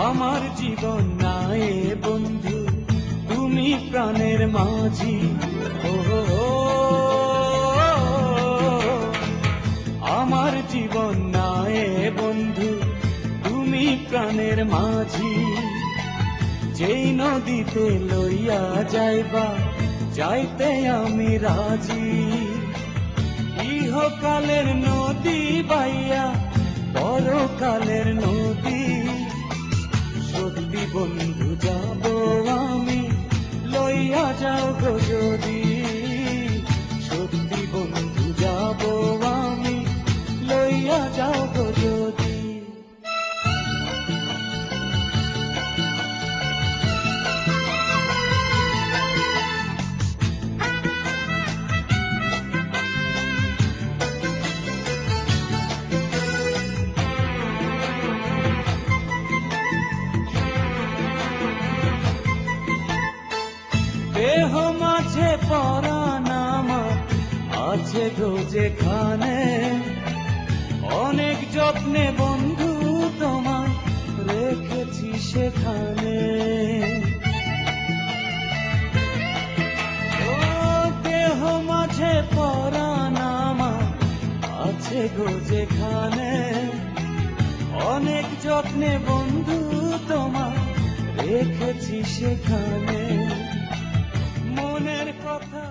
আমার জীবন নাই বন্ধু, তুমি প্রাণের মাঝি। ও আমার জীবন নাই বন্ধু, তুমি প্রাণের মাঝি। যেই নদীতে লইয়া যাইবা, যাইতে আমি রাজি। ইহকালের নদী বাইয়া পরকালের নদী, সত্যি বন্ধু যাব আমি, লইয়া যাও গো যদি। সত্যি বন্ধু যাব আমি, লইয়া যাও গো যদি। দেহ মাঝে পরাণ আমার আছে গো যেখানে, অনেক যত্নে বন্ধু তোমায় রেখেছি সেখানে। ও দেহ মাঝে পরাণ আমার আছে গো যেখানে, অনেক যত্নে বন্ধু তোমায় রেখেছি সেখানে। মনের কথা